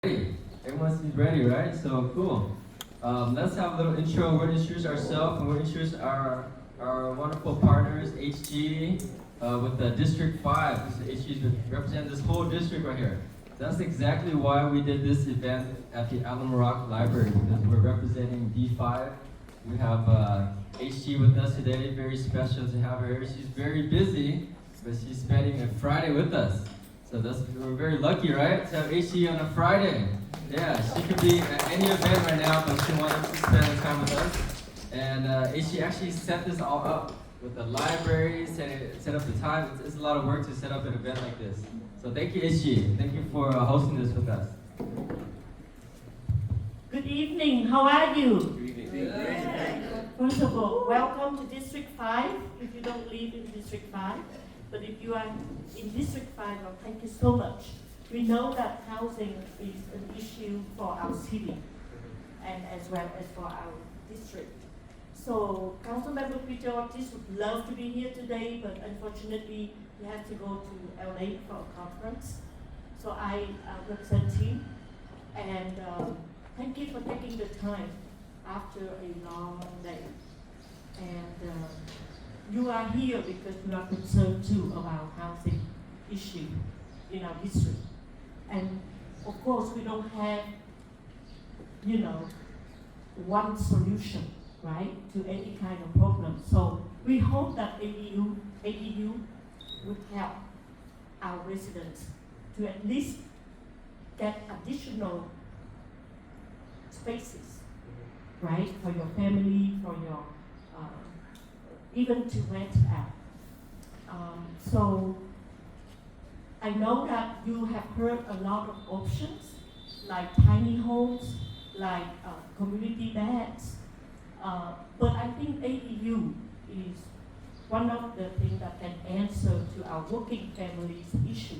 Ready. Everyone seems ready, right? So cool. Let's have a little intro. We're going to introduce ourselves and we're going to introduce our wonderful partners, HG, with the District 5. This is HG represent this whole district right here. That's exactly why we did this event at the Alum Rock Library, because we're representing D5. We have HG with us today. Very special to have her here. She's very busy, but she's spending a Friday with us. So we're very lucky, right, to have HG on a Friday. Yeah, she could be at any event right now, but she wanted to spend the time with us. And HG actually set this all up with the library, set up the time. It's a lot of work to set up an event like this. So thank you, HG. Thank you for hosting this with us. Good evening. How are you? Good evening. First of all, welcome to District 5. If you don't live in District 5, but if you are in District 5, well, thank you so much. We know that housing is an issue for our city and as well as for our district. So Councilmember Peter Ortiz would love to be here today, but unfortunately he has to go to LA for a conference. So I represent him, and thank you for taking the time after a long day. And you are here because you are concerned too about housing issue in our district. And of course, we don't have, one solution, right, to any kind of problem. So we hope that ADU would help our residents to at least get additional spaces, right, for your family, for your even to rent out. So I know that you have heard a lot of options, like tiny homes, like community beds, but I think ADU is one of the things that can answer to our working families issue.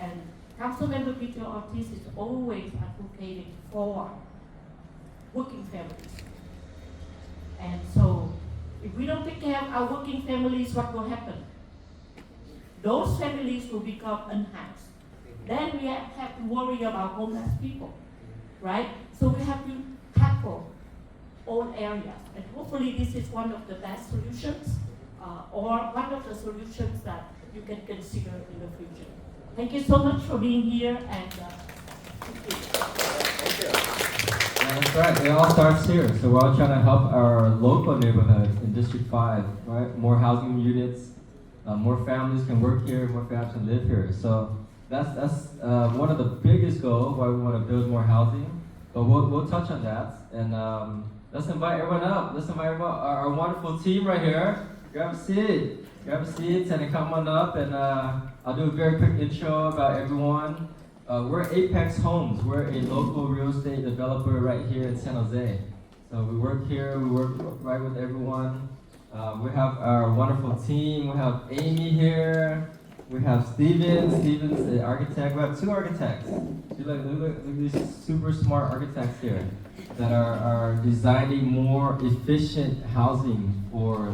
And Councilmember Peter Ortiz is always advocating for working families. And so, if we don't take care of our working families, what will happen? Those families will become unhoused. Then we have to worry about homeless people, right? So we have to tackle all areas. And hopefully this is one of the best solutions, or one of the solutions that you can consider in the future. Thank you so much for being here, and thank you. Thank you. That's right, it all starts here. So we're all trying to help our local neighborhood in District 5, right? More housing units, more families can work here, more families can live here. So that's one of the biggest goals why we want to build more housing. But we'll touch on that. And let's invite everyone up. Let's invite everyone, our wonderful team right here. Grab a seat. Grab a seat and come on up. And I'll do a very quick intro about everyone. We're Apex Homes. We're a local real estate developer right here in San Jose. So we work here, we work right with everyone. We have our wonderful team. We have Amy here. We have Steven. Steven's the architect. We have two architects. Look at these super smart architects here that are designing more efficient housing for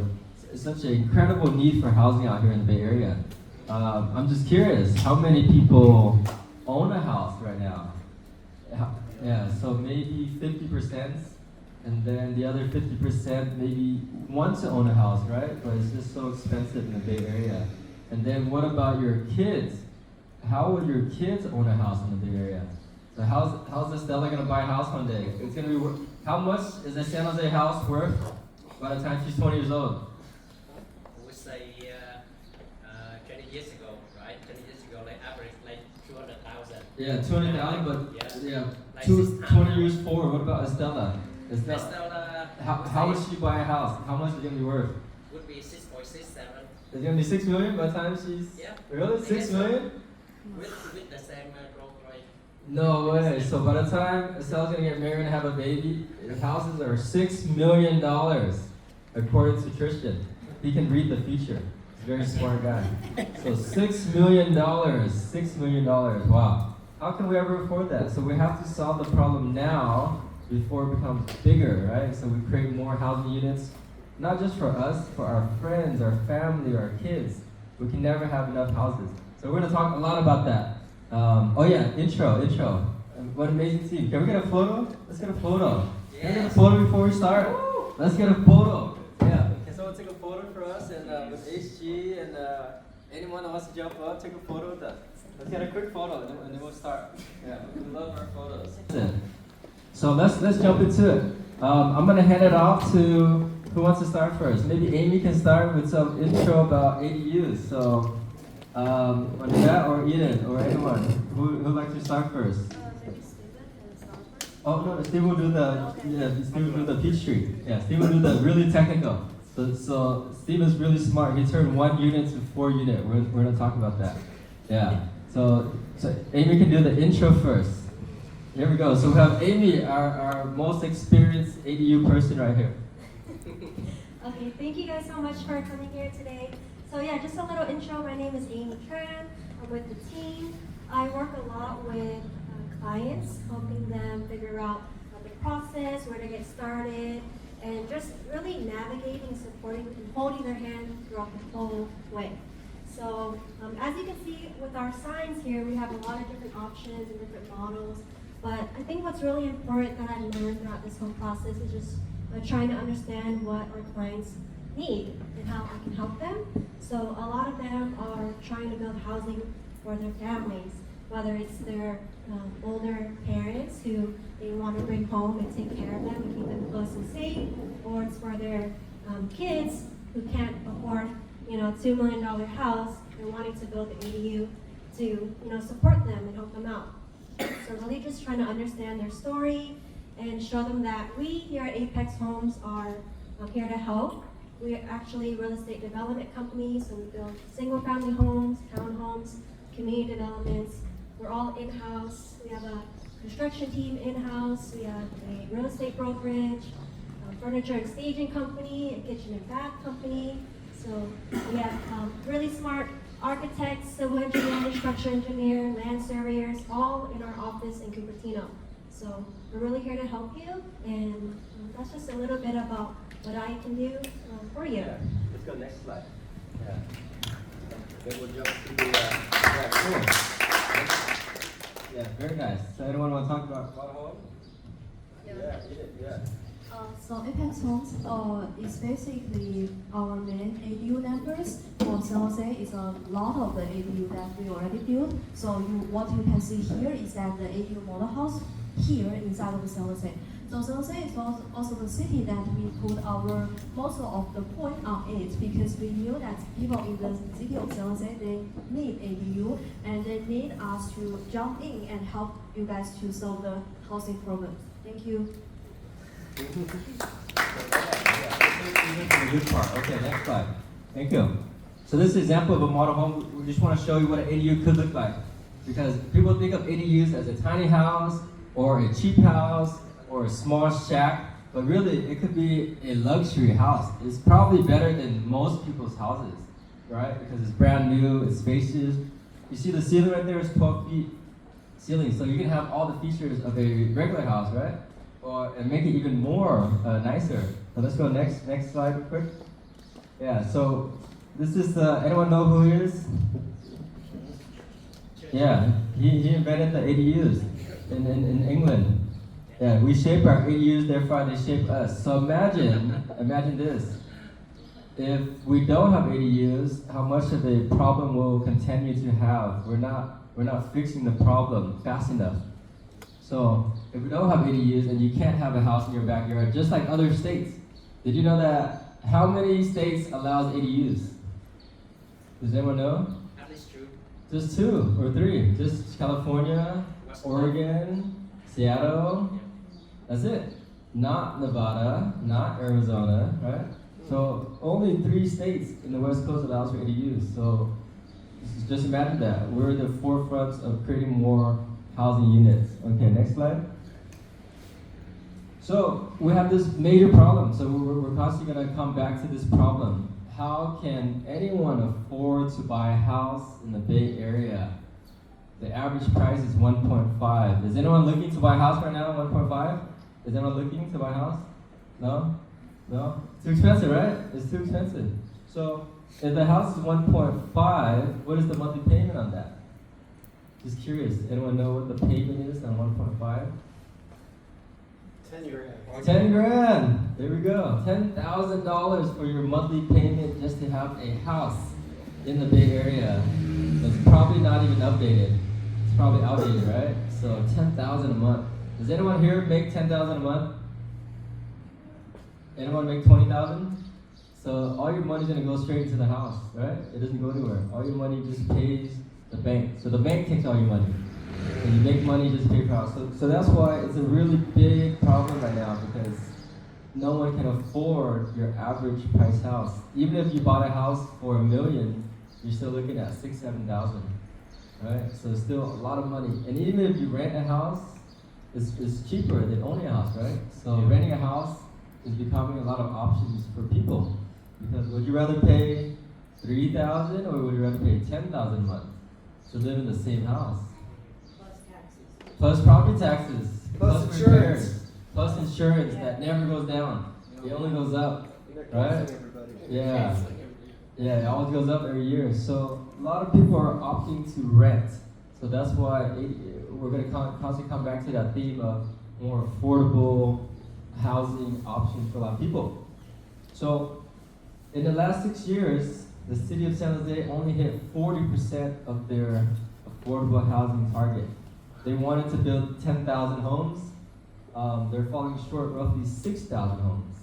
such an incredible need for housing out here in the Bay Area. I'm just curious, how many people own a house right now? Yeah, so maybe 50%, and then the other 50% maybe want to own a house, right? But it's just so expensive in the Bay Area. And then what about your kids? How will your kids own a house in the Bay Area? So how's Estella gonna buy a house one day? It's gonna be worth, how much is a San Jose house worth by the time she's 20 years old? We say 20 years ago, right? 20 years ago, like average like 200,000. Yeah, 200,000, but yeah, like 20 years forward. What about Estella? Estella, how would she buy a house? How much is it gonna be worth? would be 6.67. It's gonna be 6 million by the time she's. Yeah. Really? 6 million? With the same growth rate. No way. So by the time Estella's gonna get married and have a baby, the houses are $6 million, according to Tristan. He can read the future. He's a very smart guy. So $6 million. $6 million. Wow. How can we ever afford that? So we have to solve the problem now before it becomes bigger, right? So we create more housing units, not just for us, for our friends, our family, our kids. We can never have enough houses. So we're going to talk a lot about that. Oh yeah, intro. what an amazing team. Can we get a photo? Let's get a photo. Can we get a photo before we start? Let's get a photo. Yeah. Can someone take a photo for us and with HG and anyone that wants to jump up, take a photo with us. Let's get a quick photo and then we'll start. Yeah, we love our photos. So let's jump into it. I'm gonna hand it off to who wants to start first. Maybe Amy can start with some intro about ADUs. So Annette or Eden or anyone who'd like to start first. Maybe Steven can start first. Oh no, Steve will do Steve will do the peach tree. Yeah, Steve will do the really technical. So Steve is really smart. He turned 1 unit to 4 unit. We're gonna talk about that. Yeah. So Amy can do the intro first. Here we go. So we have Amy, our most experienced ADU person right here. Okay, thank you guys so much for coming here today. So yeah, just a little intro. My name is Amy Tran. I'm with the team. I work a lot with clients, helping them figure out the process, where to get started, and just really navigating, supporting, and holding their hand throughout the whole way. So as you can see with our signs here, we have a lot of different options and different models. But I think what's really important that I learned throughout this whole process is just trying to understand what our clients need and how I can help them. So a lot of them are trying to build housing for their families, whether it's their older parents who they want to bring home and take care of them and keep them close and safe, or it's for their kids who can't afford, $2 million house and wanting to build the ADU to, support them and help them out. So really just trying to understand their story and show them that we here at Apex Homes are here to help. We're actually real estate development companies, so we build single family homes, townhomes, community developments. We're all in-house. We have a construction team in-house. We have a real estate brokerage, a furniture and staging company, a kitchen and bath company. So we have really smart architects, civil engineers, structural engineer, land surveyors, all in our office in Cupertino. So we're really here to help you, and that's just a little bit about what I can do for you. Yeah. Let's go next slide. Yeah. Then we'll jump to the yeah, cool. Yeah, very nice. So anyone want to talk about home? Yeah, yeah. So Apex Homes is basically our main ADU numbers. For San Jose, it's a lot of the ADU that we already built. So what you can see here is that the ADU model house here inside of San Jose. So San Jose is also the city that we put our most of the point on it, because we knew that people in the city of San Jose, they need ADU and they need us to jump in and help you guys to solve the housing problem. Thank you. The good part. Okay, next slide. Thank you. So this is an example of a model home. We just want to show you what an ADU could look like, because people think of ADUs as a tiny house or a cheap house or a small shack, but really it could be a luxury house. It's probably better than most people's houses, right? Because it's brand new, it's spacious. You see the ceiling right there is 12 feet ceiling, so you can have all the features of a regular house, right? And make it even more nicer. So let's go next slide real quick. Yeah, so this is, anyone know who he is? Yeah, he invented the ADUs in England. Yeah, we shape our ADUs, therefore they shape us. So imagine this. If we don't have ADUs, how much of a problem we'll continue to have. We're not fixing the problem fast enough. So if we don't have ADUs and you can't have a house in your backyard, just like other states. Did you know that how many states allows ADUs? Does anyone know? At least 2. Just 2 or 3. Just California, Oregon, Seattle. That's it. Not Nevada, not Arizona, right? So only 3 states in the West Coast allows for ADUs. So just imagine that. We're at the forefront of creating more housing units. Okay, next slide. So we have this major problem. So we're constantly going to come back to this problem. How can anyone afford to buy a house in the Bay Area? The average price is 1.5. Is anyone looking to buy a house right now? 1.5? Is anyone looking to buy a house? No? No? Too expensive, right? It's too expensive. So if the house is 1.5, what is the monthly payment on that? Just curious, anyone know what the payment is on 1.5? 10 grand. 10 grand! There we go. $10,000 for your monthly payment just to have a house in the Bay Area. That's probably not even updated. It's probably outdated, right? So $10,000 a month. Does anyone here make $10,000 a month? Anyone make $20,000? So all your money's gonna go straight into the house, right? It doesn't go anywhere. All your money just pays the bank. So the bank takes all your money. And you make money, just pay for house. So that's why it's a really big problem right now, because no one can afford your average price house. Even if you bought a house for $1 million, you're still looking at $6,000-7,000, right? So it's still a lot of money. And even if you rent a house, it's cheaper than owning a house, right? So renting a house is becoming a lot of options for people. Because would you rather pay $3,000 or would you rather pay $10,000 a month to live in the same house? Plus taxes. Plus property taxes, Plus plus insurance. repairs, plus insurance that never goes down. It only goes up. They're Right? costing everybody. Yeah. Yeah, it always goes up every year. So a lot of people are opting to rent. So that's why we're going to constantly come back to that theme of more affordable housing options for a lot of people. So in the last 6 years, the city of San Jose only hit 40% of their affordable housing target. They wanted to build 10,000 homes. They're falling short roughly 6,000 homes,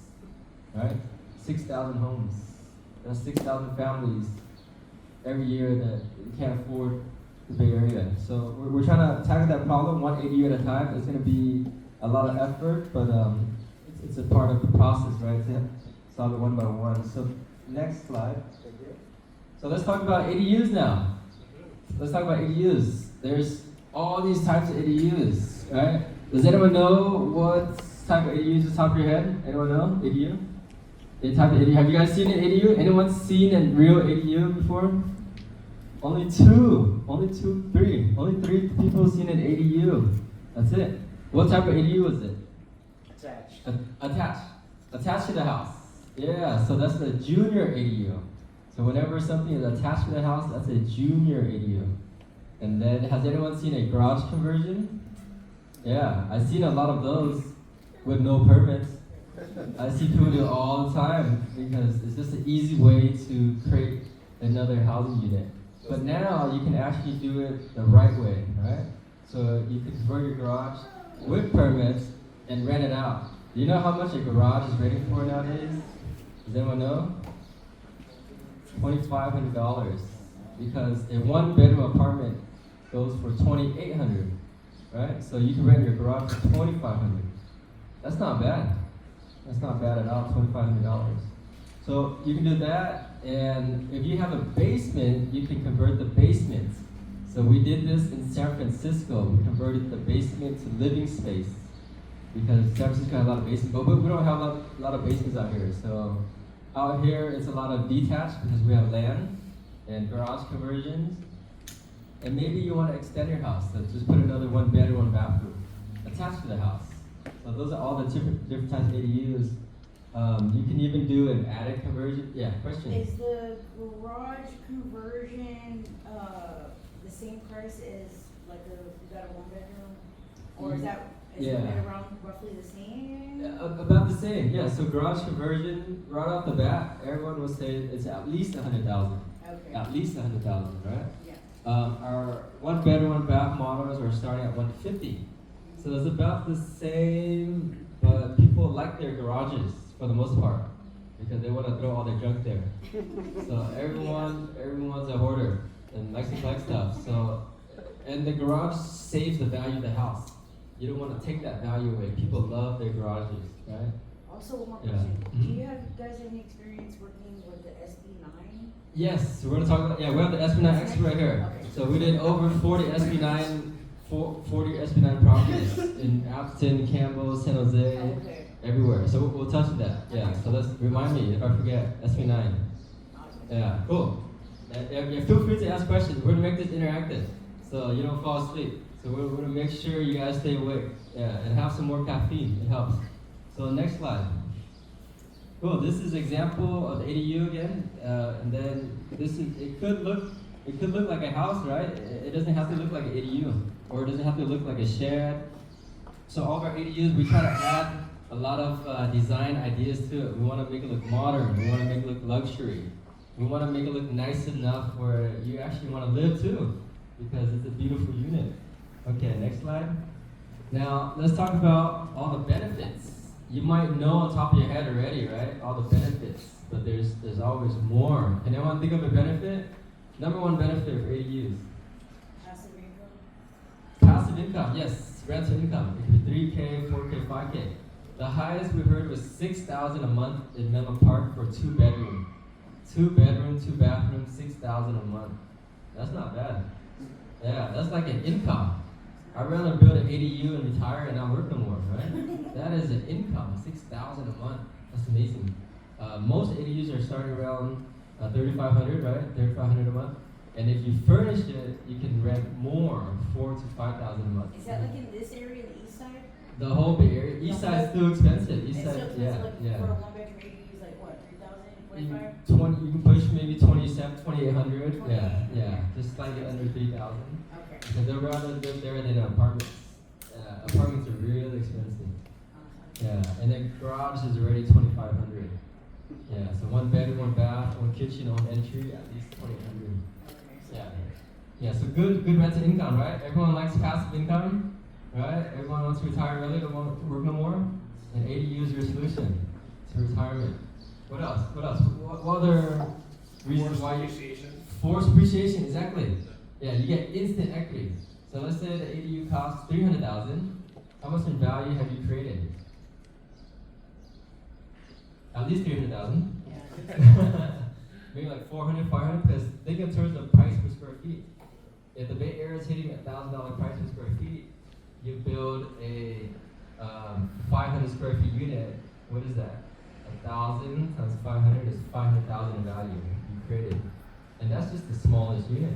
right? 6,000 homes. That's 6,000 families every year that can't afford the Bay Area. So we're trying to tackle that problem one ADU at a time. It's going to be a lot of effort, but it's a part of the process, right? To solve it one by one. So next slide. So let's talk about ADUs now. Let's talk about ADUs. There's all these types of ADUs, right? Does anyone know what type of ADU is the top of your head? Anyone know? ADU? The type of ADU. Have you guys seen an ADU? Anyone seen a real ADU before? Only three people seen an ADU. That's it. What type of ADU is it? Attached. Attached to the house. Yeah, so that's the junior ADU. So whenever something is attached to the house, that's a junior ADU. And then, has anyone seen a garage conversion? Yeah, I've seen a lot of those with no permits. I see people do it all the time because it's just an easy way to create another housing unit. But now you can actually do it the right way, right? So you can convert your garage with permits and rent it out. Do you know how much a garage is renting for nowadays? Does anyone know? $2,500, because a one-bedroom apartment goes for $2,800, right? So you can rent your garage for $2,500. That's not bad. That's not bad at all, $2,500. So you can do that, and if you have a basement, you can convert the basement. So we did this in San Francisco. We converted the basement to living space because San Francisco has a lot of basements, but we don't have a lot of basements out here. So out here, it's a lot of detached because we have land and garage conversions. And maybe you want to extend your house, so just put another one bedroom, one bathroom attached to the house. So those are all the different types of ADUs. You can even do an attic conversion. Yeah, question? Is the garage conversion the same price as like you got a one bedroom? Or is that Yeah. it around roughly the same? About the same, yeah. So garage conversion, right off the bat, everyone will say it's at least 100,000. Okay. At least 100,000, right? Yeah. Our one bedroom, one bath models are starting at 150. So it's about the same, but people like their garages for the most part because they want to throw all their junk there. So everyone's a hoarder and likes to collect stuff. So, and the garage saves the value of the house. You don't want to take that value away. People love their garages, right? Also, one more Yeah. question. Mhm. Do you guys have any experience working with the SB9? Yes, so we're gonna talk about, we have the SB9 expert right here. Okay. So we did over 40 SB9 properties in Appleton, Campbell, San Jose, Okay. everywhere. So we'll touch on that. Yeah, so let's remind me if I forget, SB9. Awesome. Yeah, cool. And feel free to ask questions. We're gonna make this interactive so you don't fall asleep. So we're gonna make sure you guys stay awake. Yeah, and have some more caffeine, it helps. So next slide. Cool, this is example of the ADU again. And then it could look It could look like a house, right? It doesn't have to look like an ADU, or it doesn't have to look like a shed. So all of our ADUs, we try to add a lot of design ideas to it. We want to make it look modern. We want to make it look luxury. We want to make it look nice enough where you actually want to live too, because it's a beautiful unit. Okay, next slide. Now, let's talk about all the benefits. You might know on top of your head already, right? All the benefits, but there's always more. Can anyone think of a benefit? Number one benefit for ADUs. Passive income. Passive income, yes, rental income. It could be 3K, 4K, 5K. The highest we heard was $6,000 a month in Menlo Park for 2 bedroom. 2 bedroom, 2 bathroom, $6,000 a month. That's not bad. Yeah, that's like an income. I'd rather build an ADU and retire and not work no more, right? That is an income, $6,000 a month. That's amazing. Most ADUs are starting around $3,500, right? $3,500 a month. And if you furnish it, you can rent more, $4,000 to $5,000 a month. Is that like in this area, the east side? The whole Bay Area. East side is still expensive. East It's side, still yeah, like yeah. for a one bedroom ADU is like what, 3,000, 25? 20, you can push maybe 2,800. Yeah, yeah, just slightly under 3,000. Okay. Because they'd rather live there than apartments. Apartments are really expensive. Yeah, and then garage is already 2,500. Yeah, so 1 bedroom, 1 bath, 1 kitchen, 1 entry, at least 2,800. Yeah, yeah. So good rental income, right? Everyone likes passive income, right? Everyone wants to retire early, don't want to work no more. And ADU is your solution to retirement. What else? What else? What other reasons why you? Forced appreciation, exactly. Yeah, you get instant equity. So let's say the ADU costs $300,000. How much in value have you created? At least $300,000. Maybe like 400, 500, because think in terms of price per square feet. If the Bay Area is hitting $1,000 price per square feet, you build a 500 square feet unit. What is that? 1,000 times 500 is 500,000 in value you created, and that's just the smallest unit.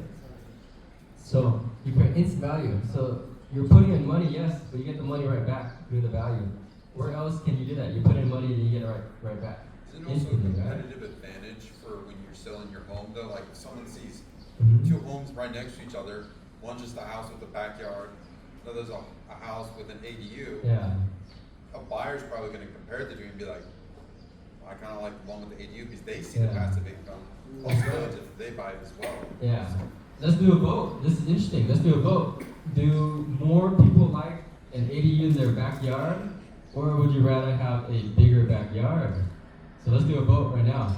So you create instant value. So you're putting in money, yes, but you get the money right back through the value. Where else can you do that? You put in money and you get it right back. Isn't it also a competitive advantage for when you're selling your home though? Like if someone sees Mhm. 2 homes right next to each other, one just a house with a backyard, another's a house with an ADU, Yeah. a buyer's probably gonna compare the two and be like, I kinda like the one with the ADU because they see the Yeah. passive income possibilities if they buy it as well. Yeah. Let's do a vote. This is interesting. Let's do a vote. Do more people like an ADU in their backyard, or would you rather have a bigger backyard? So let's do a vote right now.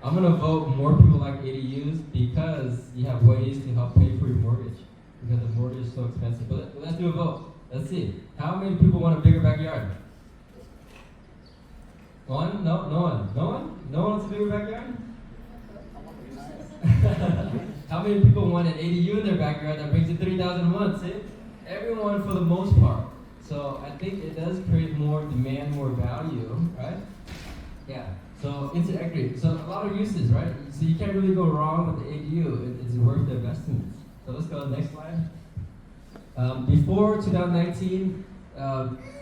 I'm gonna vote more people like ADUs because you have ways to help pay for your mortgage, because the mortgage is so expensive. But let's do a vote. Let's see. How many people want a bigger backyard? One? No, no one. No one? No one wants a bigger backyard? How many people want an ADU in their backyard that brings in $3,000 a month? See? Everyone for the most part. So I think it does create more demand, more value, right? Yeah. So instant equity. So a lot of uses, right? So you can't really go wrong with the ADU. It's worth the investment. So let's go to the next slide. Before 2019,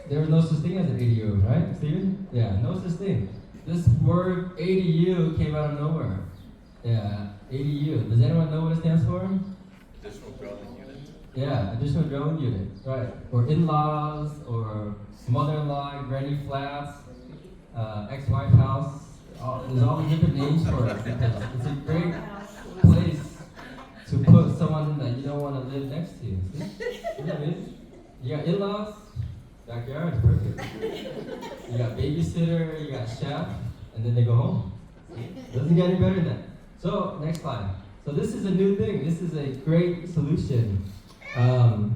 there was no such thing as an ADU, right, Steven? Yeah, no such thing. This word ADU came out of nowhere. Yeah, ADU. Does anyone know what it stands for? Additional dwelling unit. Yeah, additional dwelling unit, right? Or in-laws, or mother-in-law, granny flats, ex-wife house. There's all the different names for it because it's a great place to put someone that you don't want to live next to. See? You know what I mean? You got in-laws, backyard is perfect. You got babysitter, you got chef, and then they go home. Doesn't get any better than that. So, next slide. So this is a new thing. This is a great solution. I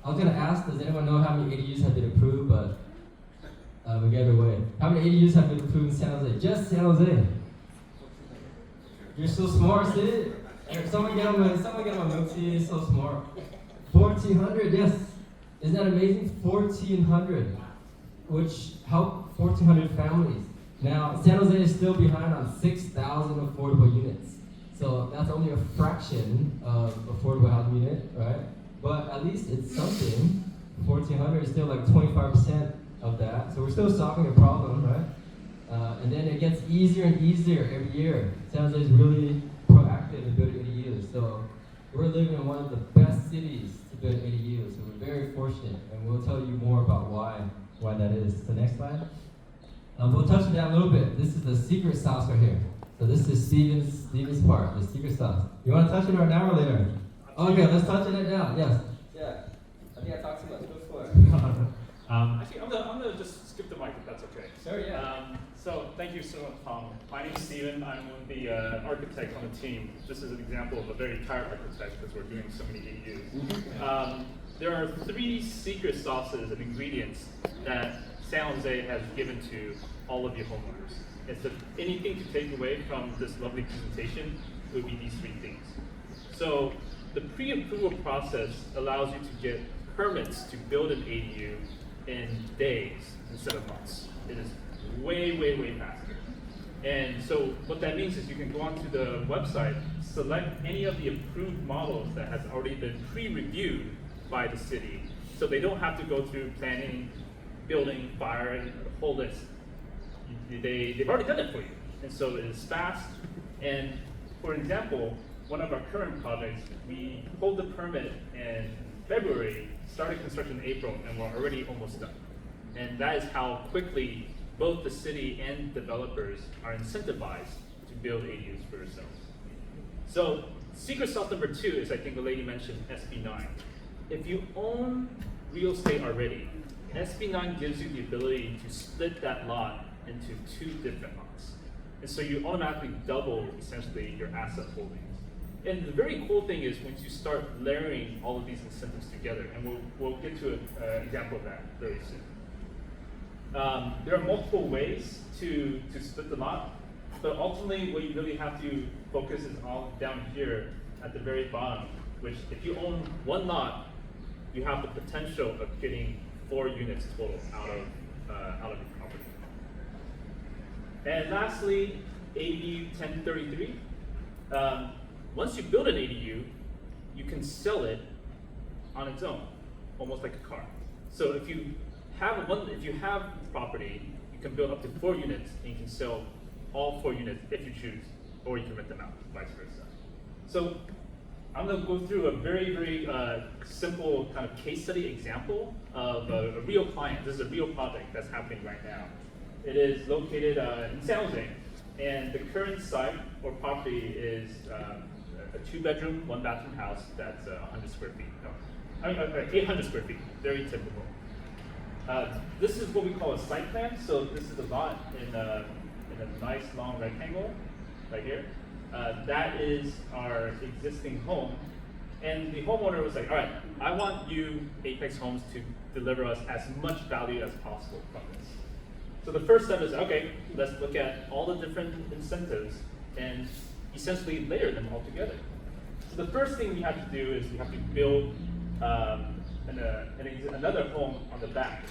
was gonna ask, does anyone know how many ADUs have been approved, but we gave it away. How many ADUs have been approved in San Jose? Just San Jose. You're so smart, see? Someone get on my milk tea, so smart. 1,400, yes. Isn't that amazing? 1,400, which helped 1,400 families. Now, San Jose is still behind on 6,000 affordable units. So that's only a fraction of affordable housing unit, right? But at least it's something. 1,400 is still like 25% of that. So we're still solving a problem, right? And then it gets easier and easier every year. San Jose is really proactive in building ADUs. So we're living in one of the best cities to build ADUs. So we're very fortunate, and we'll tell you more about why that is. The next slide. We'll touch it down a little bit. This is the secret sauce right here. So this is Steven's part, the secret sauce. You want to touch it right now or later? Okay, let's touch it now. Yes. Yeah, I think I talked too much before. Actually, I'm gonna just skip the mic if that's okay. Sure, yeah. So thank you so much, Tom. My name is Steven. I'm one of the architects on the team. This is an example of a very tired architect because we're doing so many ADUs. There are 3 secret sauces and ingredients that San Jose has given to all of you homeowners. And so anything to take away from this lovely presentation would be these 3 things. So the pre-approval process allows you to get permits to build an ADU in days instead of months. It is way, way, way faster. And so what that means is you can go onto the website, select any of the approved models that has already been pre-reviewed by the city. So they don't have to go through planning, building, fire, and the whole list. They've already done it for you. And so it is fast. And for example, one of our current projects, we pulled the permit in February, started construction in April, and we're already almost done. And that is how quickly both the city and developers are incentivized to build ADUs for themselves. So secret sauce number 2 is, I think the lady mentioned, SB9. If you own real estate already, SB9 gives you the ability to split that lot into 2 different lots. And so you automatically double, essentially, your asset holdings. And the very cool thing is once you start layering all of these incentives together, and we'll get to an example of that very soon. There are multiple ways to split the lot, but ultimately what you really have to focus is all down here at the very bottom, which if you own 1 lot, you have the potential of getting 4 units total out of your property. And lastly, ADU 1033. Once you build an ADU, you can sell it on its own, almost like a car. So if you have property, you can build up to 4 units, and you can sell all 4 units if you choose, or you can rent them out, vice versa. So I'm going to go through a very, very simple kind of case study example of a real client. This is a real project that's happening right now. It is located in San Jose, and the current site or property is a 2-bedroom, 1-bathroom house that's 100 square feet. No, 800 square feet, very typical. This is what we call a site plan. So this is a lot in a nice long rectangle right here. That is our existing home. And the homeowner was like, all right, I want you, Apex Homes, to deliver us as much value as possible from this. So the first step is, okay, let's look at all the different incentives and essentially layer them all together. So the first thing we have to do is we have to build another home on the back.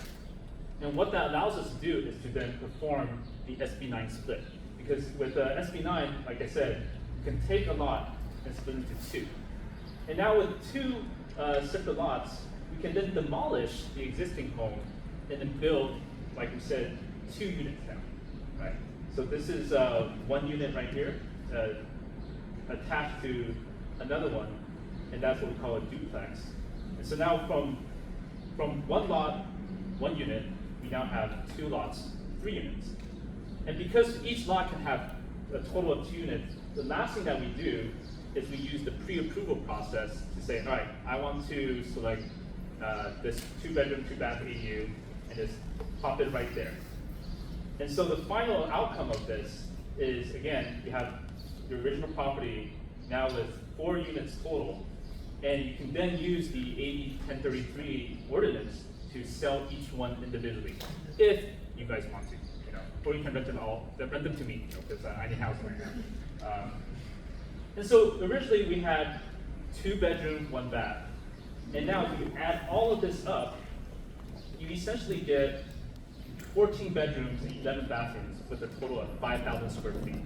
And what that allows us to do is to then perform the SB9 split. Because with SB9, like I said, you can take a lot and split into 2. And now with 2 separate lots, we can then demolish the existing home and then build, like we said, 2 units now, right? So this is 1 unit right here, attached to another one, and that's what we call a duplex. And so now from 1 lot, 1 unit, we now have 2 lots, 3 units. And because each lot can have a total of 2 units, the last thing that we do is we use the pre-approval process to say, all right, I want to select this 2-bedroom, 2-bath ADU, and just pop it right there. And so the final outcome of this is, again, you have your original property now with 4 units total, and you can then use the AB 1033 ordinance to sell each one individually, if you guys want to, or you can rent them to me, because I need housing right now. And so originally we had 2 bedroom, 1 bath, and now if you add all of this up, you essentially get 14 bedrooms and 11 bathrooms with a total of 5,000 square feet.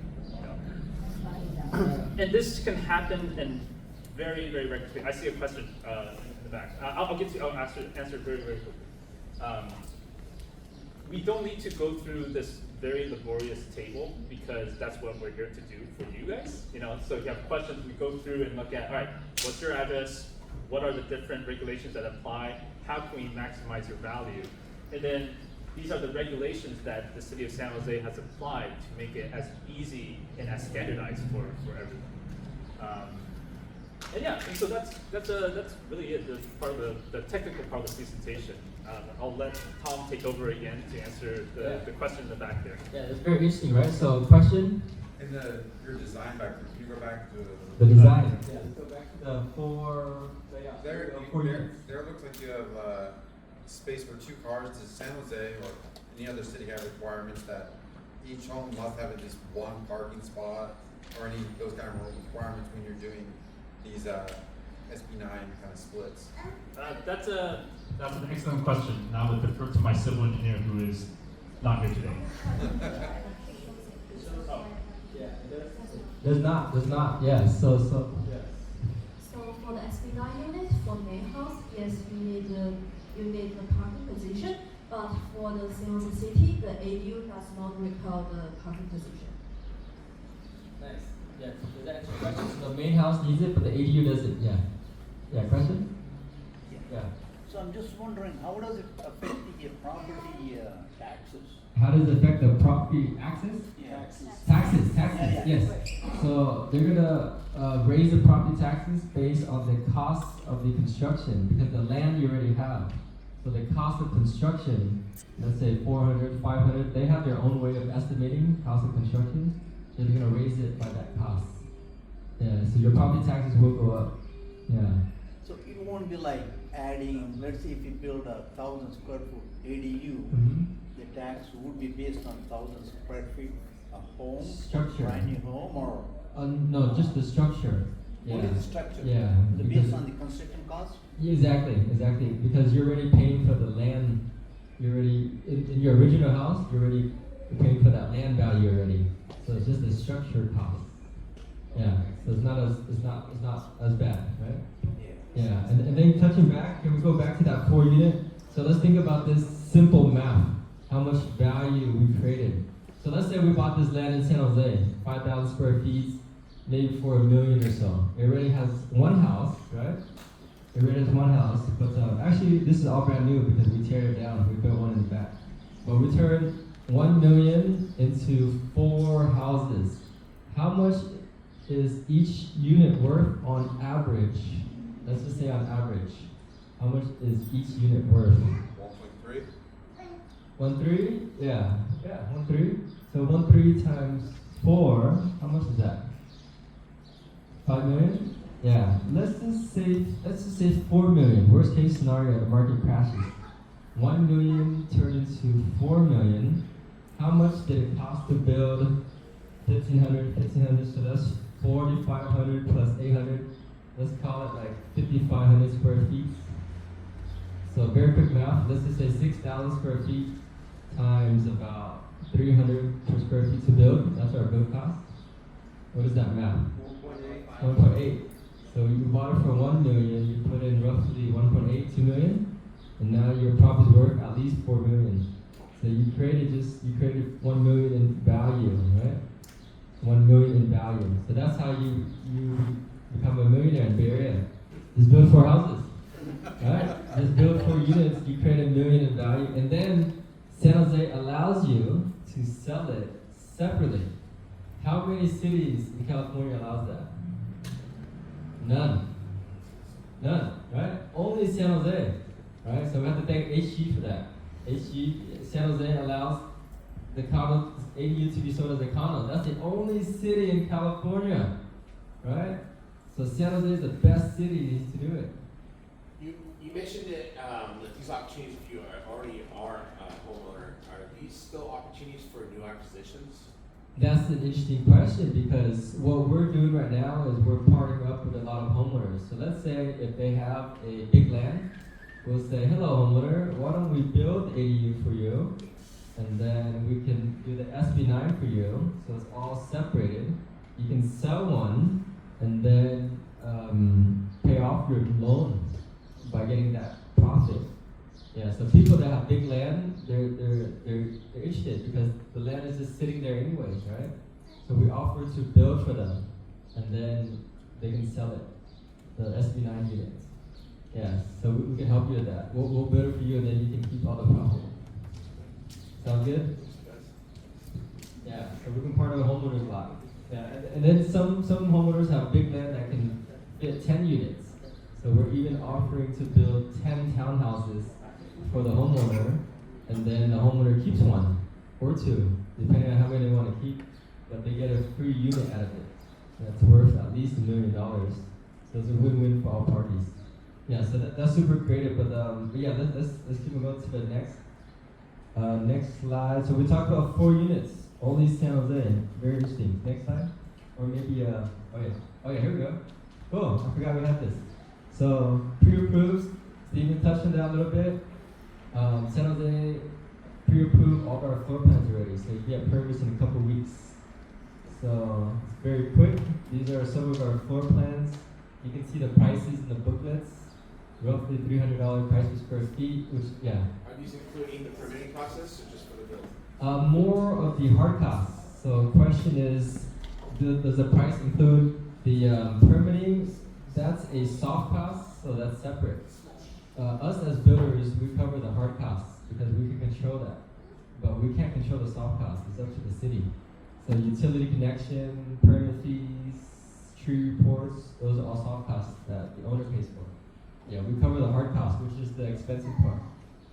And this can happen in very, very regularly. I see a question in the back. I'll answer it very, very quickly. we don't need to go through this very laborious table because that's what we're here to do for you guys. So if you have questions, we go through and look at, all right, what's your address? What are the different regulations that apply? How can we maximize your value? And then these are the regulations that the city of San Jose has applied to make it as easy and as standardized for everyone. And so that's really it. The part of the technical part of the presentation. I'll let Tom take over again to answer the question in the back there. Yeah, it's very interesting, right? So, question? In your design background, can you go back to The design. Yeah, let's go back to the four. There There looks like you have space for 2 cars. Does San Jose or any other city have requirements that each home must have at least 1 parking spot, or any those kind of requirements when you're doing these SB9 kind of splits? That's an excellent question. Now I would defer to my civil engineer who is not here today. There's not. Yes. So. Yes. So for the SB9 unit, for main house, yes, you need the parking position. But for the San Jose City, the ADU does not require the parking position. Nice. Yeah. Does that answer your question? So the main house needs it, but the ADU doesn't. Yeah. Yeah. Question? Yeah. So I'm just wondering, how does it affect the property taxes? How does it affect the property access? Yeah. Taxes, Yeah. yes. So they're gonna raise the property taxes based on the cost of the construction because the land you already have. So the cost of construction, let's say 400, 500, they have their own way of estimating cost of construction. So they're gonna raise it by that cost. Yeah. So your property taxes will go up. Yeah. So it won't be like adding, let's say if you build 1,000 square foot ADU, Mm-hmm. the tax would be based on 1,000 square feet, a home, Structure. brand new home, or No, just the structure. Yeah. only the structure? Yeah. The because- based on the construction cost? Exactly, because you're already paying for the land. You're already in your original house. You're already paying for that land value already. So it's just the structure cost. Yeah. So it's not as bad, right? Yeah. And then touching back, can we go back to that 4 unit? So let's think about this simple math. How much value we created. So let's say we bought this land in San Jose, 5,000 square feet, maybe for $1 million or so. It already has 1 house, right? It already has 1 house, but actually this is all brand new because we tear it down. We built one in the back. But we turned $1 million into 4 houses. How much is each unit worth on average? Let's just say on average. How much is each unit worth? 1.3. 1.3? Yeah, 1.3. So 1.3 times 4, how much is that? 5 million? Yeah. Let's just say 4 million. Worst case scenario, the market crashes. 1 million turned into 4 million. How much did it cost to build 1,500? So that's 4,500 plus 800. Let's call it like 5,500 square feet. So very quick math. Let's just say 6,000 square feet times about 300 per square feet to build. That's our build cost. What is that math? 1.8. So you bought it for 1 million. You put in roughly 1.8, 2 million, and now your property's worth at least 4 million. So you created 1 million in value, right? 1 million in value. So that's how you become a millionaire in Bay Area. Just build 4 houses, right? Just build 4 units. You create $1 million in value, and then San Jose allows you to sell it separately. How many cities in California allows that? None, right? Only San Jose, right? So we have to thank HG for that. San Jose allows the condo ADU to be sold as a condo. That's the only city in California, right? So San Jose is the best city to do it. You mentioned that these opportunities, if you already are a homeowner, are these still opportunities for new acquisitions? That's an interesting question because what we're doing right now is we're partnering up with a lot of homeowners. So let's say if they have a big land, we'll say, hello homeowner, why don't we build ADU for you? And then we can do the SB9 for you, so it's all separated. You can sell one and then pay off your loan by getting that profit. Yeah, so people that have big land, they're interested because the land is just sitting there anyways, right? So we offer to build for them, and then they can sell it, the SB9 units. Yeah, so we can help you with that. We'll build it for you, and then you can keep all the profit. Sound good? Yeah, so we can partner with homeowners a lot. Yeah, and then some homeowners have big land that can fit 10 units. So we're even offering to build 10 townhouses for the homeowner, and then the homeowner keeps one or two, depending on how many they want to keep, but they get a free unit out of it. That's worth at least $1 million. So it's a win-win for all parties. Yeah, so that's super creative, but yeah, let's keep going to the next slide. So we talked about 4 units, only San Jose. Very interesting. Next slide, or maybe oh yeah, here we go. Cool. I forgot we had this. So pre-approved. Steven touched on that a little bit. San Jose pre-approved all of our floor plans already, so you get permits in a couple weeks. So it's very quick. These are some of our floor plans. You can see the prices in the booklets. Roughly $300 price per square feet, which yeah. Are these including the permitting process or just for the build? More of the hard costs. So question is, does the price include the permitting? That's a soft cost, so that's separate. Us as builders, we cover the hard costs because we can control that. But we can't control the soft costs, it's up to the city. So utility connection, permit fees, tree reports, those are all soft costs that the owner pays for. Yeah, we cover the hard costs, which is the expensive part.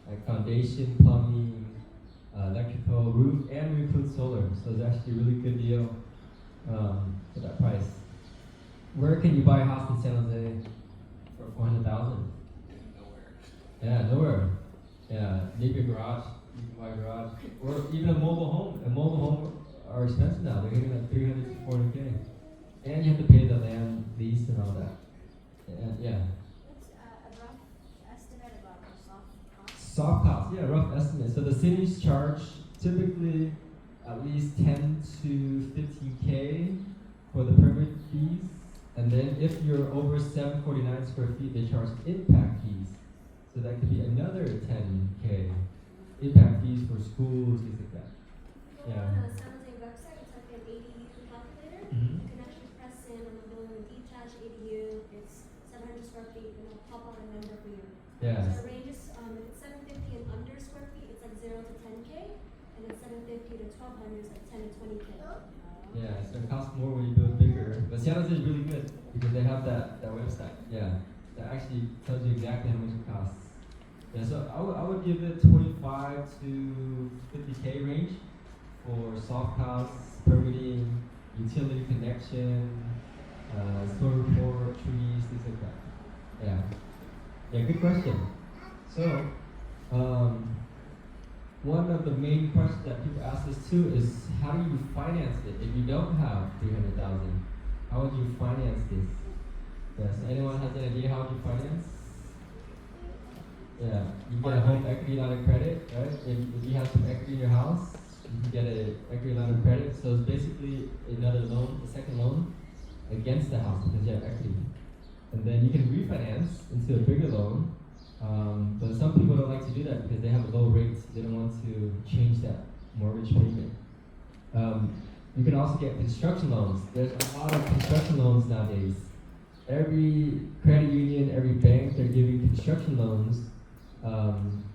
Like foundation, plumbing, electrical, roof, and we include solar. So it's actually a really good deal for that price. Where can you buy a house in San Jose for $400,000? Nowhere. Yeah, nowhere. Yeah, maybe a garage. You can buy a garage, or even a mobile home. A mobile home are expensive now. They're getting like $300 to $400K, and you have to pay the land lease and all that. And yeah. What's a rough estimate about the soft cost? Soft cost, yeah, rough estimate. So the cities charge typically at least 10 to 15K for the permit fees, and then if you're over 749 square feet, they charge impact fees. So that could be another 10K. Impact fees for schools, things like that. If you go on the San Jose website, it's like an ADU calculator. Mhm. You can actually press in on the building with detached ADU. It's 700 square feet, and it'll pop out a number for you. Yeah. So it ranges, if it's 750 and under square feet, it's like 0 to 10K, and it's 750 to 1200 is like 10 to 20K. Yeah, so it costs more when you build bigger. But Seattle is really good because they have that website. Yeah, that actually tells you exactly how much it costs. Yeah, so I would give it 25 to 50K range for soft costs, permitting, utility connection, solar report, trees, things like that. Yeah. Yeah, good question. So, one of the main questions that people ask us too is, how do you finance it if you don't have $300,000? How would you finance this? Yes, anyone has an idea how would you finance? Yeah, you get a home equity line of credit, right? If you have some equity in your house, you can get an equity line of credit. So it's basically another loan, a second loan against the house because you have equity. And then you can refinance into a bigger loan. But some people don't like to do that because they have a low rate. They don't want to change that mortgage payment. You can also get construction loans. There's a lot of construction loans nowadays. Every credit union, every bank, they're giving construction loans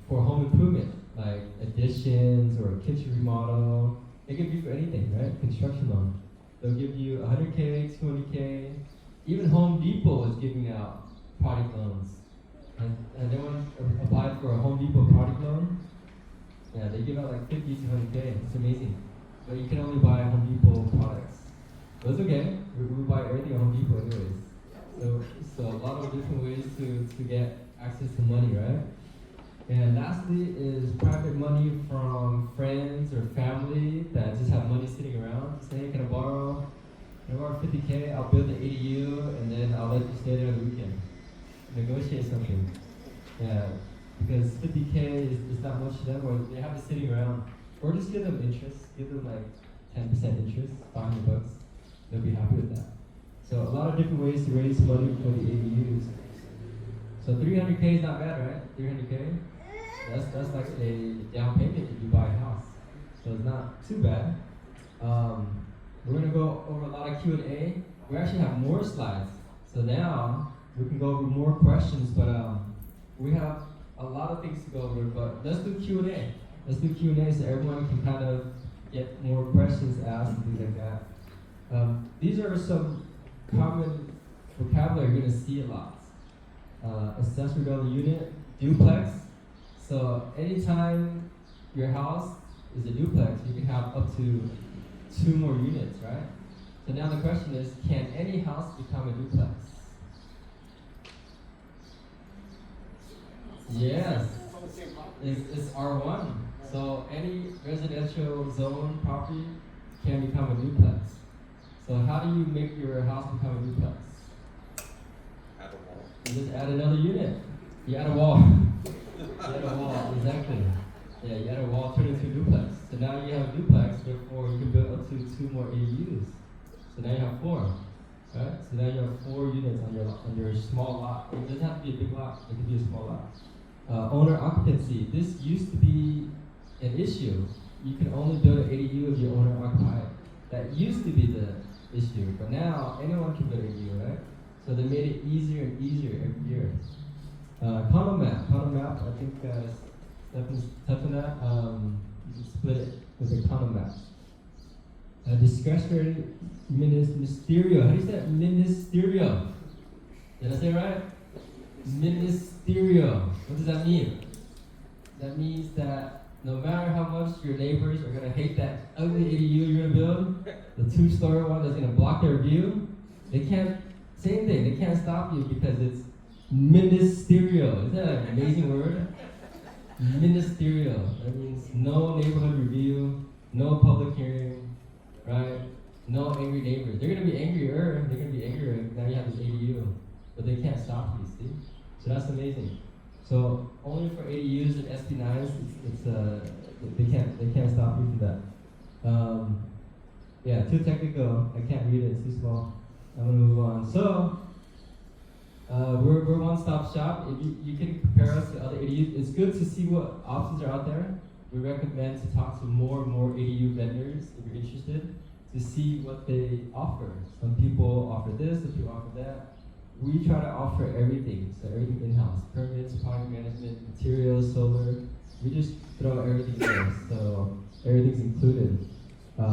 for home improvement, like additions or a kitchen remodel. They give you for anything, right? Construction loan. They'll give you 100K, 200K. Even Home Depot is giving out product loans. And anyone applied for a Home Depot product loan? Yeah, they give out like 50 to 100K. It's amazing. But you can only buy Home Depot products. But it's okay. We buy everything at Home Depot anyways. So a lot of different ways to get access to money, right? And lastly is private money from friends or family that just have money sitting around. Say, hey, can I borrow 50K? I'll build the ADU and then I'll let you stay there on the weekend. Negotiate something. Yeah, because 50K is not much to them, or they have it sitting around. Or just give them interest. Give them like 10% interest, $500. They'll be happy with that. So a lot of different ways to raise money for the ADUs. So 300K is not bad, right? 300K? That's like a down payment. it's not too bad. We're gonna go over a lot of Q&A. We actually have more slides, so now we can go over more questions. But we have a lot of things to go over. But let's do Q&A. Let's do Q&A so everyone can kind of get more questions asked and things like that. These are some common vocabulary you're gonna see a lot. Accessory building unit, duplex. So anytime your house is a duplex, you can have up to 2 more units, right? So now the question is, can any house become a duplex? Yes, it's R1. So any residential zone property can become a duplex. So how do you make your house become a duplex? Add a wall. You just add another unit. You add a wall. You add a wall, exactly. Yeah, you add a wall, turn it into a duplex. So now you have a duplex, therefore you can build up to 2 more ADUs. So now you have 4, right? So now you have 4 units on your small lot. It doesn't have to be a big lot, it can be a small lot. Owner occupancy. This used to be an issue. You can only build an ADU if you're owner occupied. That used to be the issue, but now anyone can build an ADU, right? So they made it easier and easier every year. Condo map, I think Stephen's touched on that. You can split it with a condo map. Discretionary ministerial. How do you say that? Ministerial. Did I say it right? Ministerial. What does that mean? That means that no matter how much your neighbors are gonna hate that ugly ADU you're gonna build, the 2-story one that's gonna block their view, they can't, same thing, they can't stop you because it's ministerial. Isn't that an amazing word? Ministerial. That means no neighborhood review, no public hearing, right? No angry neighbors. They're gonna be angrier. They're gonna be angrier now you have this ADU, but they can't stop you. See? So that's amazing. So only for ADUs and SB9s, they can't stop you from that. Yeah, too technical. I can't read it. It's too small. I'm gonna move on. So we're one-stop shop. If you can compare us to other ADUs. It's good to see what options are out there. We recommend to talk to more and more ADU vendors if you're interested to see what they offer. Some people offer this, some people offer that. We try to offer everything, so everything in-house. Permits, project management, materials, solar. We just throw everything in, so everything's included. A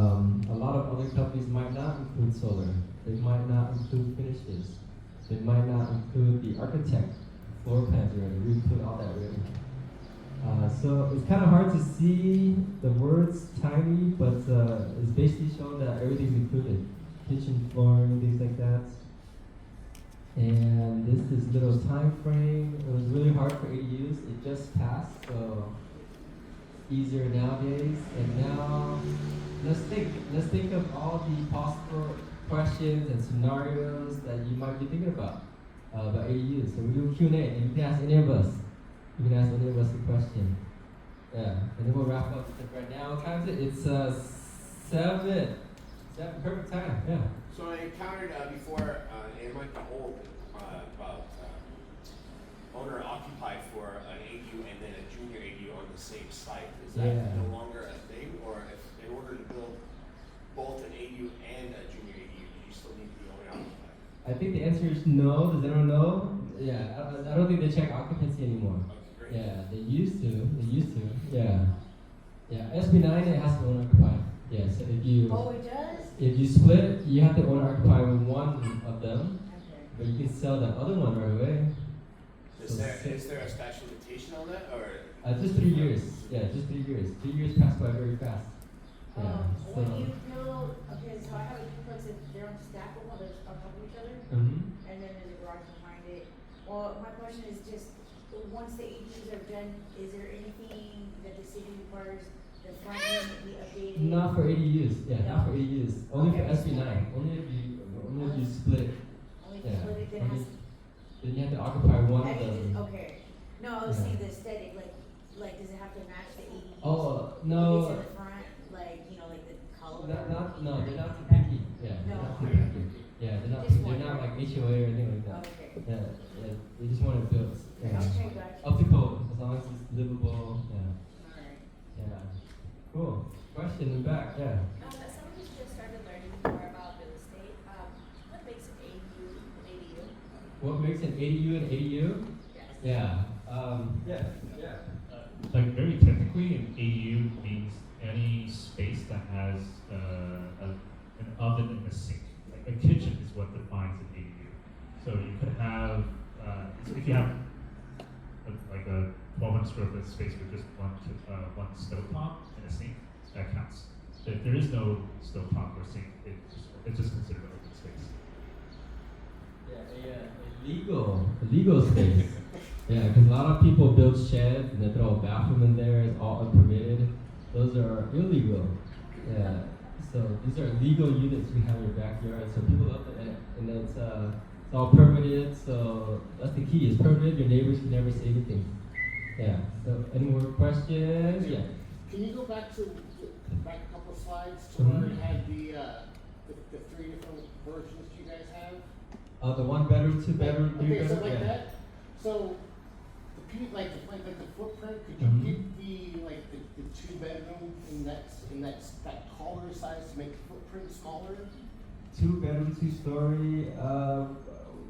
lot of other companies might not include solar. They might not include finishes. They might not include the architect, floor plans already. We include all that already. So it's kind of hard to see the words tiny, but it's basically showing that everything's included. Kitchen, flooring, things like that. And this is little time frame. It was really hard for ADUs. It just passed, so easier nowadays. And now let's think of all the possible questions and scenarios that you might be thinking about ADUs. So we do Q&A, and you can ask any of us. You can ask any of us a question. Yeah, and then we'll wrap up right now. What time is it? It's 7. Perfect time. Yeah. So I encountered before, it might be old, about owner occupied for an ADU and then a junior ADU on the same site. Is that no longer a thing, or if in order to build both an ADU and a junior ADU, do you still need to be owner occupied? I think the answer is no. Does anyone know? Yeah, I don't think they check occupancy anymore. Okay, great. Yeah, they used to. Yeah. Yeah, SB9 it has to own occupied. Yeah, so if you it does? if you split, you have to own occupy with one of them, Okay. but you can sell the other one right away. Is there a statute of limitation on that, or? Just 3 years. Yeah, just 3 years. 3 years pass by very fast. Yeah. When you build, okay, so I have a duplex and they're stackable, they're on top of each other, Mhm. and then there's a garage behind it. Well, my question is just, once the ADUs are done, is there anything that the city requires the front end to be updated? Not for ADUs. Yeah, not for ADUs. Only for Okay. SB9. Only if you split it. Only Yeah. split it, then Only- has, Then you have to occupy one I of mean, them. okay. No, I was Yeah. saying the aesthetic, like, does it have to match the ADUs? Oh, If no. it's in the front, like, like the color? No, they're not too picky. Yeah, they're No. not too picky. Yeah, they're not like HOA or anything like that. Okay. Yeah, they just want it built. Yeah. Okay, gotcha. Up to code, as long as it's livable. Yeah, Alright. yeah. Cool. Cool. Question in the back, yeah. As someone who's just started learning more about real estate, what makes an ADU an ADU? What makes an ADU an ADU? Yes. Yeah. Like very technically, an ADU means any space that has an oven and a sink. Like a kitchen is what defines an ADU. So you could have, if you have like a 1,200 square foot space with just one stovetop and a sink, that counts. So if there is no stovetop or sink, it's just considered an open space. Yeah, a legal space. Yeah, because a lot of people build sheds and they throw a bathroom in there. It's all unpermitted. Those are illegal. Yeah. So these are legal units we have in your backyard. So people love it, and it's all permitted. So that's the key. It's permitted. Your neighbors can never say anything. Yeah. So any more questions? Yeah. Can you go back a couple of slides to where you had the three different versions you guys have? The 1 bedroom, 2 bedroom, 3 Okay, bedroom. so like Yeah. that. So the footprint. Could you Mhm. give the 2 bedroom in that taller size to make the footprint smaller? 2 bedroom, 2 story.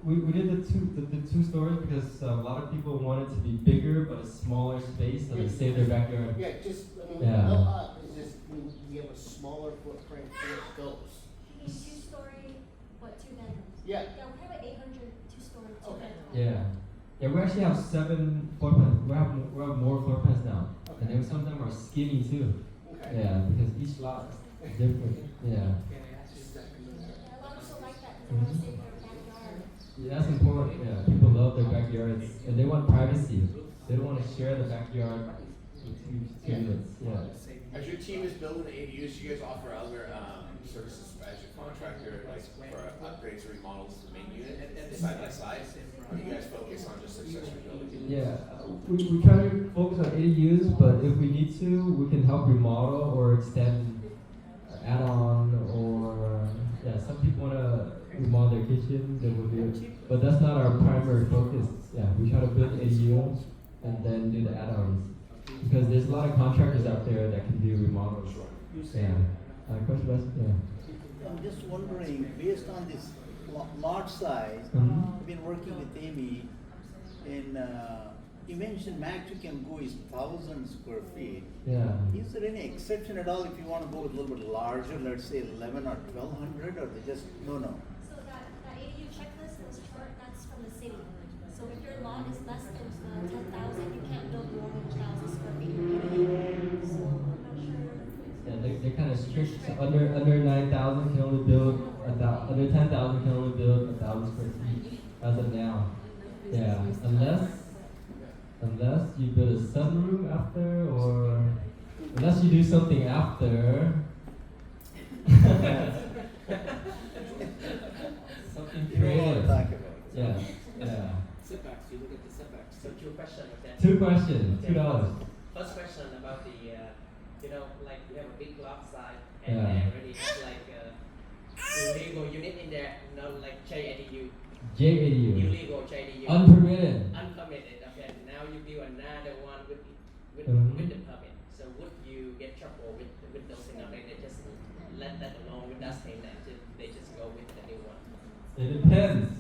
We did the 2 stories because a lot of people want it to be bigger but a smaller space so they save their backyard. Yeah, just Yeah. no up. It's just we have a smaller footprint where it goes. You need 2-story, what, 2 bedrooms? Yeah. Yeah, we have an 800 2-story, 2 Okay. bedroom. Yeah. Yeah, we actually have 7 floor plans. We have more floor plans now. Okay. And then some of them are skinny too. Okay. Yeah, because each lot is different. Yeah. Yeah, a lot of people like that because they want to save their backyard. Yeah, that's important. Yeah, people love their backyards and they want privacy. They don't want to share the backyard with two units. Yeah. As your team is building the ADUs, you guys offer other services as your contractor, like for upgrades or remodels to the main unit side by side? Or do you guys focus on just accessory building? Yeah, we try to focus on ADUs, but if we need to, we can help remodel or extend, add-on, or yeah, some people want to remodel their kitchen, then we'll do it. But that's not our primary focus. Yeah, we try to build ADU and then do the add-ons. Because there's a lot of contractors out there that can do remodels. Yeah. Question? Yeah. I'm just wondering, based on this lot size, Mhm. I've been working with Amy, and you mentioned max you can go is 1,000 square feet. Yeah. Is there any exception at all if you want to go a little bit larger, let's say 11 or 1,200, or they just no? So that ADU checklist, those chart, that's from the city. So if your lot is less than 10,000, you can't build more than 1,000 square feet. So I'm not sure. Yeah, they're kind of strict. So under 9,000 can only build under 10,000 can only build 1,000 square feet as of now. Yeah, unless you build a sunroom after, or unless you do something after. Something creative. Yeah, yeah. Setbacks, you look at the setbacks. So 2 questions. Okay. 2 questions, $2. First question about the, like we have a big lot size and Yeah. they already have like illegal unit in there, like JADU. JADU. Illegal JADU. Unpermitted. Unpermitted. Okay. Now you build another one with Mhm. with the permit. So would you get trouble with those things? Or they just let that alone with that thing and they just go with the new one? It depends.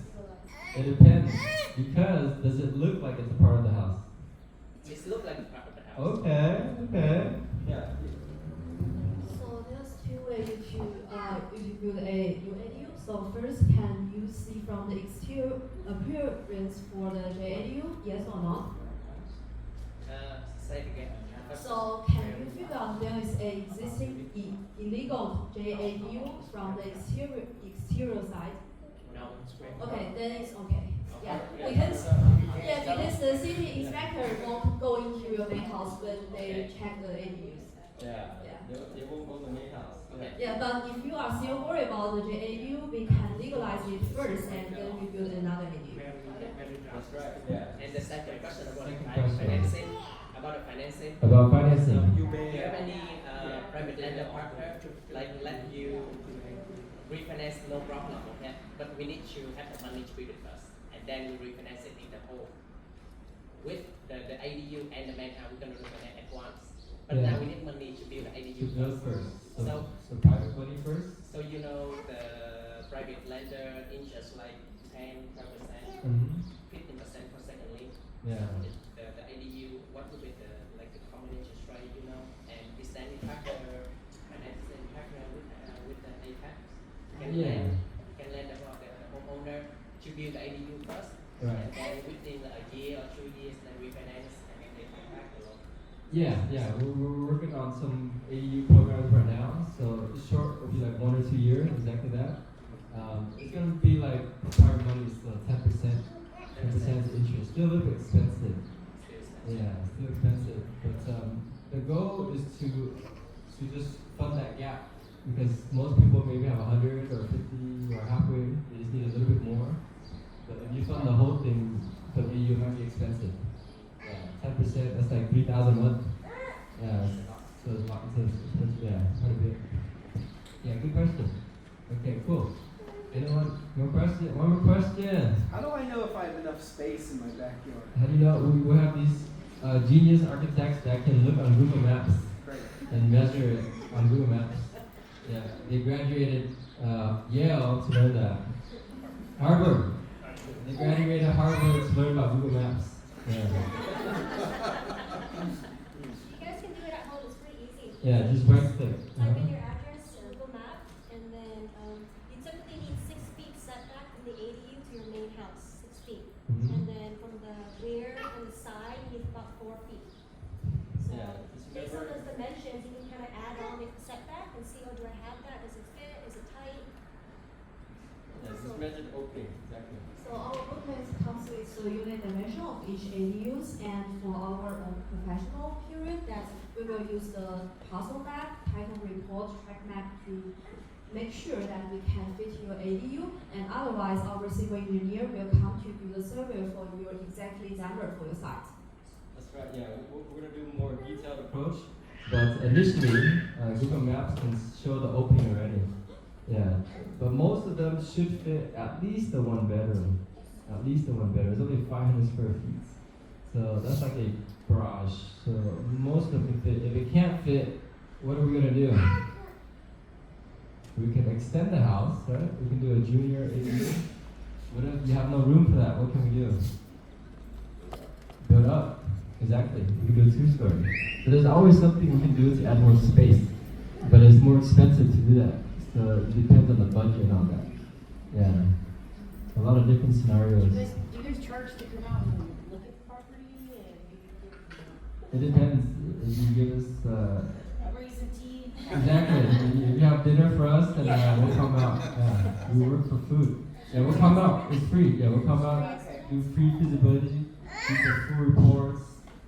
It depends. Because does it look like it's a part of the house? It looks like a part of the house. Okay. Yeah. So there's 2 ways if you build a new ADU. So first, can you see from the exterior appearance for the JADU, yes or no? Say it again. So can you figure out there is a existing illegal JADU from the exterior side? No. Okay, then it's okay. Yeah, because the city inspector won't go into your main house when they check the ADUs. Yeah. They won't go to the main house. Yeah, but if you are still worried about the JADU, we can legalize it first and then we build another ADU. That's right. Yeah. And the second question about Second the question. financing. About the financing. About financing. Do you have any private lender partner to let you refinance? No problem. Okay, but we need to have the money to build it first, and then we refinance it in the whole with the ADU and the main house. We're gonna refinance at once. But Yeah. now we need money to build the To ADU build first. first. So, So private money first. so you know the private lender interest like 10, 12%, Mm-hmm. 15% for second lien. Yeah. So the ADU, what would be the like the common interest rate, you know, and is there any partner, financing partner with the APEX? Yeah. Can lend the homeowner to build the ADU first, Right. and then within a year or 2 years, then refinance and then they pay back the loan. Yeah. We're working on some AU programs right now. So short will be like 1 or 2 years, exactly that. It's gonna be like private money is 10%. 10% interest. Still a little bit expensive. Yeah, still expensive. But the goal is to just fund that gap because most people maybe have 100 or 50 or halfway. They just need a little bit more. But if you fund the whole thing, the AU might be expensive. 10%, that's like 3,000 a month. Yeah, so it's quite a bit. Yeah, good question. Okay, cool. Anyone? More question? One more question. How do I know if I have enough space in my backyard? How do you know? We have these genius architects that can look on Google Maps Great. and measure it on Google Maps. Yeah, they graduated Yale to learn that. Harvard. They graduated Harvard to learn about Google Maps. Yeah. You guys can do it at home, it's pretty easy. Yeah, just right click. Type in your address, Google Map, and then you typically need 6 feet setback from the ADU to your main house, 6 feet. Mhm. And then from the rear and the side, you need about 4 feet. So Yeah, just based on remember- those dimensions, you can kind of add on the setback and see, oh, do I have that? Does it fit? Is it tight? Yeah, just measure the opening. Exactly. So our booklet comes with the unit dimension of each ADUs, and for our professional period, that we will use the parcel map, title report, track map to make sure that we can fit your ADU, and otherwise our civil engineer will come to do the survey for your exactly number for your site. That's right. Yeah, we're gonna do a more detailed approach, but initially, Google Maps can show the opening already. Yeah, but most of them should fit at least the 1 bedroom. At least the 1 bedroom. It's only 500 square feet, so that's like a garage. So most of them can fit. If it can't fit, what are we gonna do? We can extend the house, right? We can do a junior ADU. What if you have no room for that? What can we do? Build up. Exactly. We can do a 2-story. So there's always something we can do to add more space, but it's more expensive to do that. So it depends on the budget and all that. Yeah. A lot of different scenarios. Do you guys charge to come out and look at the property and maybe It depends. If you give us bring some tea? exactly. If you have dinner for us, then we'll come out. Yeah. We work for food. Yeah, we'll come out. It's free. Yeah, we'll come out. Do free feasibility. Do the full reports.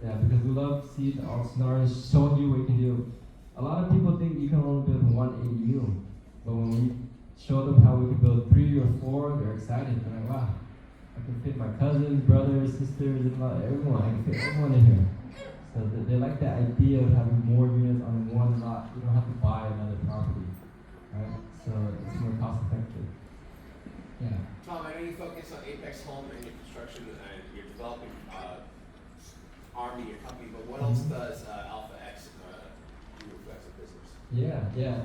Yeah, because we love to see all scenarios, showing you what you can do. A lot of people think you can only build 1 ADU, but when we show them how we can build 3 or 4, they're excited. They're like, wow, I can fit my cousins, brothers, sisters, everyone. I can fit everyone in here. So they like the idea of having more units on 1 lot. You don't have to buy another property, right? So it's more cost effective. Yeah. Tom, I know you focus on Apex Home and your construction and your developing arm of your company, but what else does Alpha X do as a business? Yeah.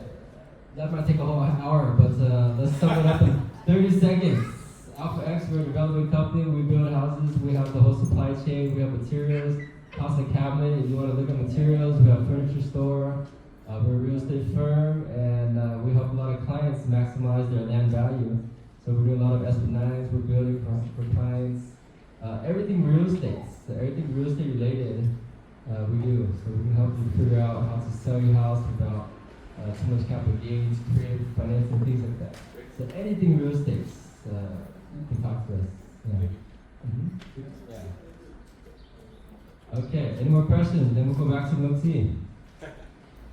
That might take a whole hour, but let's sum it up in 30 seconds. Alpha X, we're a development company. We build houses. We have the whole supply chain. We have materials, house and cabinet. If you want to look at materials, we have furniture store. We're a real estate firm, and we help a lot of clients maximize their land value. So we do a lot of SP9s. We're building for clients. Everything real estate. So everything real estate related, we do. So we can help you figure out how to sell your house without too much capital gains, creative financing, things like that. So anything real estate, you can talk to us. Yeah. Yeah. Okay. Any more questions? Then we'll go back to milk tea.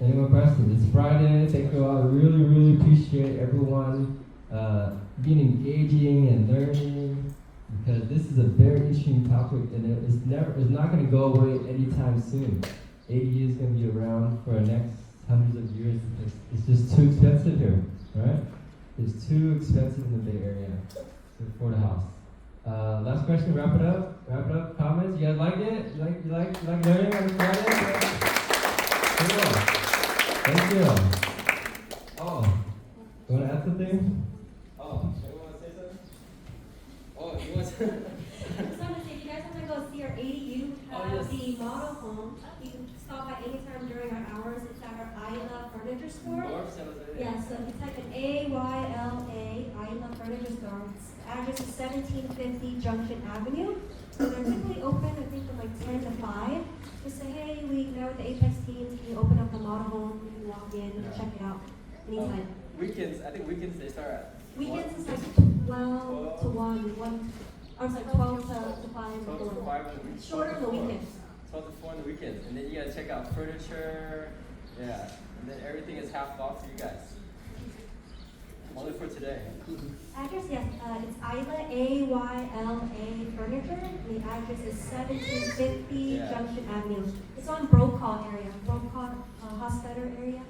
Any more questions? It's Friday. Thank you all. I really appreciate everyone being engaging and learning, because this is a very interesting topic, and it's not going to go away anytime soon. ADU is going to be around for the next hundreds of years. It's just too expensive here, right? It's too expensive in the Bay Area to afford a house. Last question. Wrap it up. Comments. You guys like it? You like learning on Friday? Cool. Thank you. Oh, you want to add something? Oh, anyone want to say something? Oh, you want to? I just wanted to say, if you guys want to go see our ADU, yes. the model home, you can stop by anytime during our hours. It's at our Ayla Furniture Store. North San Jose. Yeah, so if you type in Ayla Furniture Store, the address is 1750 Junction Avenue. So they're typically open, I think, from like 10 to 5. Just say, hey, we met with the Apex team. Can you open up the model home? You can walk in and check it out anytime. Weekends, I think weekends they start at Weekends is like 12 to 1. Or it's like 12 to 5. 12 to 5 on the weekends. Shorter on the weekends. 12 to 4 on the weekends. And then you gotta check out furniture. Yeah. And then everything is half off for you guys. Only for today. Address, yes, it's Ayla, A-Y-L-A Furniture. The address is 1750 Junction Avenue. It's on Brokaw area, Brokaw Hospital area.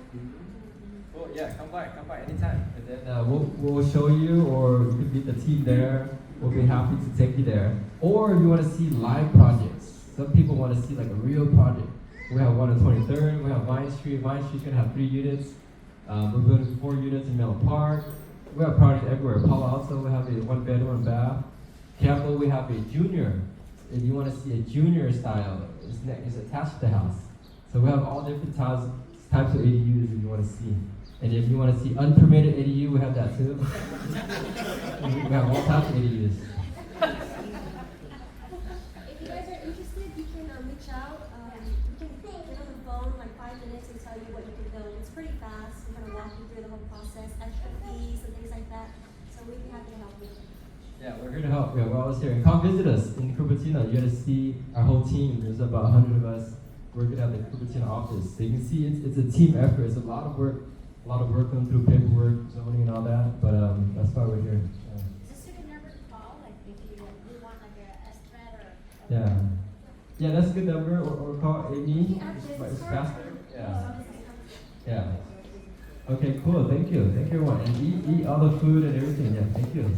Cool, yeah, come by anytime. And then we'll show you, or you can meet the team there. We'll be happy to take you there. Or if you want to see live projects. Some people want to see like a real project. We have one on 23rd, we have Vine Street. Vine Street's gonna have 3 units. We're building 4 units in Menlo Park. We have projects everywhere. Palo Alto, we have a 1-bedroom and bath. Campbell, we have a junior. If you want to see a junior style, it's attached to the house. So we have all different types of ADUs if you want to see. And if you want to see unpermitted ADU, we have that too. We have all types of ADUs. If you guys are interested, you can reach out. We can get on the phone like 5 minutes and tell you what you can build. It's pretty fast. We're gonna walk you through the whole process, extra fees and things like that. So we'd be happy to help you. Yeah, we're here to help. Yeah, we're always here. And come visit us in Cupertino. You're gonna see our whole team. There's about 100 of us working at the Cupertino office. So you can see it's a team effort. It's a lot of work going through paperwork, zoning, and all that. But that's why we're here. Is this a good number to call? Like if you want like a estimate or? Yeah. Yeah, that's a good number. Or call Amy. It's faster. Yeah. Yeah. Okay, cool. Thank you. Thank you, everyone. And eat all the food and everything. Yeah, thank you.